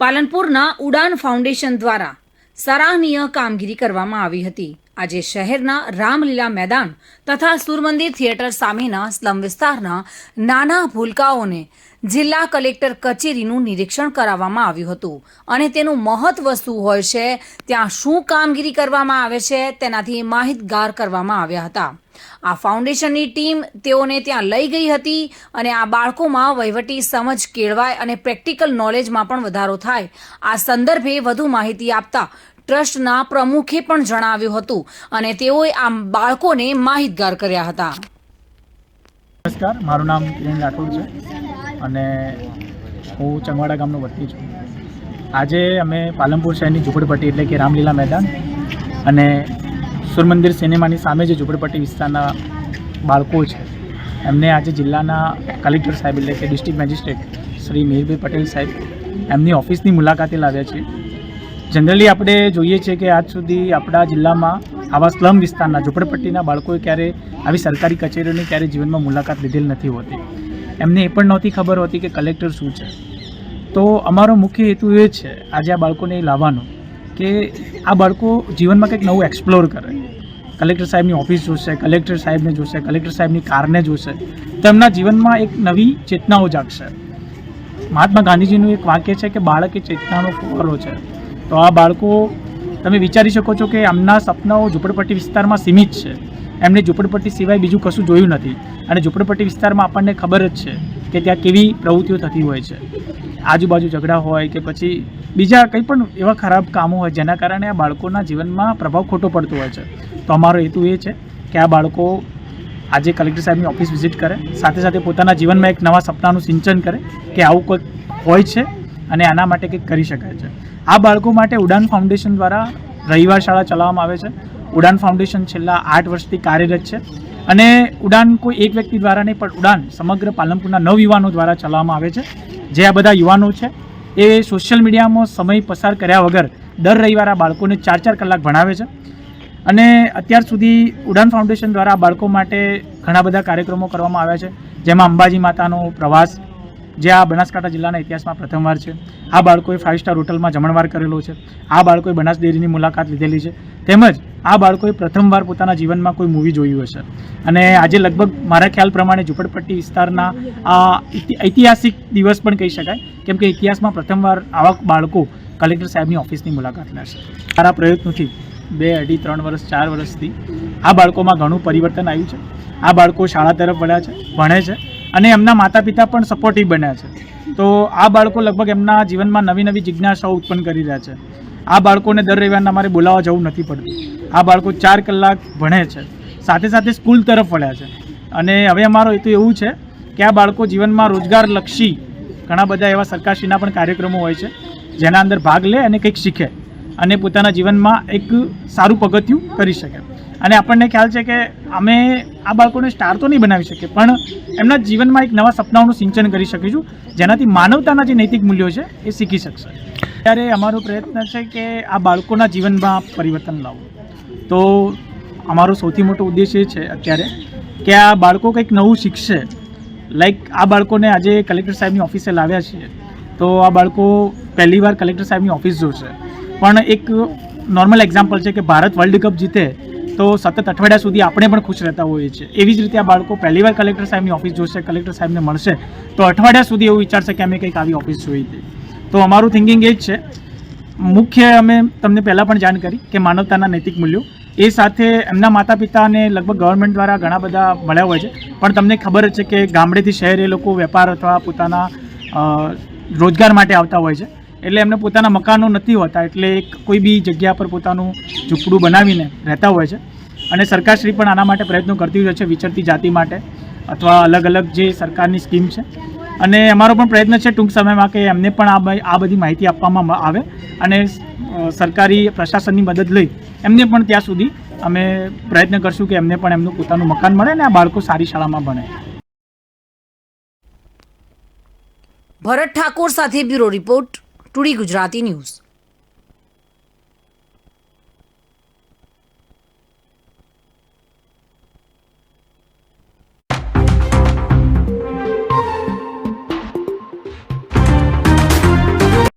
પાલનપુરના ઉડાન ફાઉન્ડેશન દ્વારા સરાહનીય કામગીરી કરવામાં આવી હતી। આજે શહેરના રામલીલા મેદાન તથા સૂર્યમંદિર થિયેટર સામેના સ્લમ વિસ્તારના નાના ભૂલકાઓને જિલ્લા કલેક્ટર કચેરીનું નિરીક્ષણ કરાવવામાં આવ્યું હતું અને તેનું મહત્વ શું હોય છે, ત્યાં શું કામગીરી કરવામાં આવે છે તેનાથી માહિતગાર કરવામાં આવ્યા હતા। આ ફાઉન્ડેશનની ટીમ તેઓને ત્યાં લઈ ગઈ હતી અને આ બાળકોમાં વહીવટી સમજ કેળવાય અને પ્રેક્ટિકલ નોલેજમાં પણ વધારો થાય, આ સંદર્ભે વધુ માહિતી આપતા ટ્રસ્ટના પ્રમુખે પણ જણાવ્યું હતું અને તેઓએ આ બાળકોને માહિતગાર કર્યા હતા। નમસ્કાર, મારું નામ કિરણ રાઠોડ છે અને હું ચંગવાડા ગામનો વતની છું। આજે અમે પાલનપુર શહેરની ઝૂંપડપટ્ટી એટલે કે રામલીલા મેદાન અને સૂર્યમંદિર સિનેમાની સામે જે ઝૂંપડપટ્ટી વિસ્તારના બાળકો છે એમને આજે જિલ્લાના કલેક્ટર સાહેબ એટલે કે ડિસ્ટ્રિક્ટ મેજિસ્ટ્રેટ શ્રી મિહિરભાઈ પટેલ સાહેબ એમની ઓફિસની મુલાકાતે લાવ્યા છે। જનરલી આપણે જોઈએ છીએ કે આજ સુધી આપણા જિલ્લામાં આવા સ્લમ વિસ્તારના ઝૂંપડપટ્ટીના બાળકોએ ક્યારે આવી સરકારી કચેરીઓની ક્યારે જીવનમાં મુલાકાત લીધેલ નથી હોતી। એમને એ પણ નહોતી ખબર હોતી કે કલેક્ટર શું છે। તો અમારો મુખ્ય હેતુ એ છે આજે આ બાળકોને લાવવાનો કે આ બાળકો જીવનમાં કંઈક નવું એક્સપ્લોર કરે। કલેક્ટર સાહેબની ઓફિસ જોશે, કલેક્ટર સાહેબને જોશે, કલેક્ટર સાહેબની કારને જોશે તો એમના જીવનમાં એક નવી ચેતનાઓ જાગશે। મહાત્મા ગાંધીજીનું એક વાક્ય છે કે બાળક એ ચેતનાનો ફુવારો છે। તો આ બાળકો તમે વિચારી શકો છો કે એમના સપનાઓ ઝૂંપડપટ્ટી વિસ્તારમાં સીમિત છે। એમને ઝૂંપડપટ્ટી સિવાય બીજું કશું જોયું નથી અને ઝૂંપડપટ્ટી વિસ્તારમાં આપણને ખબર જ છે કે ત્યાં કેવી પ્રવૃત્તિઓ થતી હોય છે। આજુબાજુ ઝઘડા હોય કે પછી બીજા કંઈ પણ એવા ખરાબ કામો હોય જેના કારણે આ બાળકોના જીવનમાં પ્રભાવ ખોટો પડતો હોય છે। તો અમારો હેતુ એ છે કે આ બાળકો આજે કલેક્ટર સાહેબની ઓફિસ વિઝિટ કરે, સાથે સાથે પોતાના જીવનમાં એક નવા સપનાનું સિંચન કરે કે આવું કંઈક હોય છે અને આના માટે કંઈક કરી શકાય છે। આ બાળકો માટે ઉડાન ફાઉન્ડેશન દ્વારા રવિવાર શાળા ચલાવવામાં આવે છે। ઉડાન ફાઉન્ડેશન છેલ્લા 8 વર્ષથી કાર્યરત છે અને ઉડાન કોઈ એક વ્યક્તિ દ્વારા નહીં પણ ઉડાન સમગ્ર પાલનપુરના નવયુવાનો દ્વારા ચલાવવામાં આવે છે। જે આ બધા યુવાનો છે એ સોશિયલ મીડિયામાં સમય પસાર કર્યા વગર દર રવિવારે આ બાળકોને 4-4 કલાક ભણાવે છે અને અત્યાર સુધી ઉડાન ફાઉન્ડેશન દ્વારા આ બાળકો માટે ઘણા બધા કાર્યક્રમો કરવામાં આવ્યા છે, જેમાં અંબાજી માતાનો પ્રવાસ જે આ બનાસકાંઠા જિલ્લાના ઇતિહાસમાં પ્રથમવાર છે। આ બાળકોએ 5 સ્ટાર હોટલમાં જમણવાર કરેલો છે। આ બાળકોએ બનાસ ડેરીની મુલાકાત લીધેલી છે, તેમજ આ બાળકોએ પ્રથમવાર પોતાના જીવનમાં કોઈ મૂવી જોયું હશે અને આજે લગભગ મારા ખ્યાલ પ્રમાણે ઝૂંપડપટ્ટી વિસ્તારના આ ઐતિહાસિક દિવસ પણ કહી શકાય, કેમ કે ઇતિહાસમાં પ્રથમવાર આવા બાળકો કલેક્ટર સાહેબની ઓફિસની મુલાકાત લેશે। મારા પ્રયત્નોથી 2, 2.5, 3 વર્ષ 4 વર્ષથી આ બાળકોમાં ઘણું પરિવર્તન આવ્યું છે। આ બાળકો શાળા તરફ વળ્યા છે, ભણે છે અને એમના માતા પિતા પણ સપોર્ટિવ બન્યા છે। તો આ બાળકો લગભગ એમના જીવનમાં નવી નવી જિજ્ઞાસાઓ ઉત્પન્ન કરી રહ્યા છે। આ બાળકોને દર રવિવારે અમારે બોલાવવા જવું નથી પડતું। આ બાળકો 4 કલાક ભણે છે, સાથે સાથે સ્કૂલ તરફ વળ્યા છે અને હવે અમારો હેતુ એવું છે કે આ બાળકો જીવનમાં રોજગારલક્ષી ઘણા બધા એવા સરકારશ્રીના પણ કાર્યક્રમો હોય છે જેના અંદર ભાગ લે અને કંઈક શીખે અને પોતાના જીવનમાં એક સારું પગથિયું કરી શકે। અને આપણને ખ્યાલ છે કે અમે આ બાળકોને સ્ટાર તો નહીં બનાવી શકીએ પણ એમના જીવનમાં એક નવા સપનાઓનું સિંચન કરી શકીશું જેનાથી માનવતાના જે નૈતિક મૂલ્યો છે એ શીખી શકશે। ત્યારે અમારો પ્રયત્ન છે કે આ બાળકોના જીવનમાં પરિવર્તન લાવવું। તો અમારો સૌથી મોટો ઉદ્દેશ એ છે અત્યારે કે આ બાળકો કંઈક નવું શીખશે। લાઈક આ બાળકોને આજે કલેક્ટર સાહેબની ઓફિસે લાવ્યા છીએ તો આ બાળકો પહેલીવાર કલેક્ટર સાહેબની ઓફિસ જોશે, પણ એક નોર્મલ એક્ઝામ્પલ છે કે ભારત વર્લ્ડ કપ જીતે તો સતત અઠવાડિયા સુધી આપણે પણ ખુશ રહેતા હોઈએ છીએ। એવી જ રીતે આ બાળકો પહેલીવાર કલેક્ટર સાહેબની ઓફિસ જોશે, કલેક્ટર સાહેબને મળશે તો અઠવાડિયા સુધી એવું વિચારશે કે અમે કંઈક આવી ઓફિસ જોઈ હતી। તો અમારું થિંકિંગ એ જ છે, મુખ્ય અમે તમને પહેલાં પણ જાણ કરી કે માનવતાના નૈતિક મૂલ્યો, એ સાથે એમના માતા પિતાને લગભગ ગવર્મેન્ટ દ્વારા ઘણા બધા મળ્યા હોય છે, પણ તમને ખબર જ છે કે ગામડેથી શહેર એ લોકો વેપાર અથવા પોતાના રોજગાર માટે આવતા હોય છે, એટલે એમને પોતાના મકાનો નથી હોતા, એટલે કોઈ બી જગ્યા પર પોતાનું ઝૂંપડું બનાવીને રહેતા હોય છે અને સરકારશ્રી પણ આના માટે પ્રયત્નો કરતી હોય છે, વિચરતી જાતિ માટે અથવા અલગ અલગ જે સરકારની સ્કીમ છે। અને અમારો પણ પ્રયત્ન છે ટૂંક સમયમાં કે એમને પણ આ બધી માહિતી આપવામાં આવે અને સરકારી પ્રશાસનની મદદ લઈ એમને પણ ત્યાં સુધી અમે પ્રયત્ન કરશું કે એમને પણ એમનું પોતાનું મકાન મળે અને આ બાળકો સારી શાળામાં ભણે। ભરત ઠાકોર સાથે bureau report, today Gujarati news.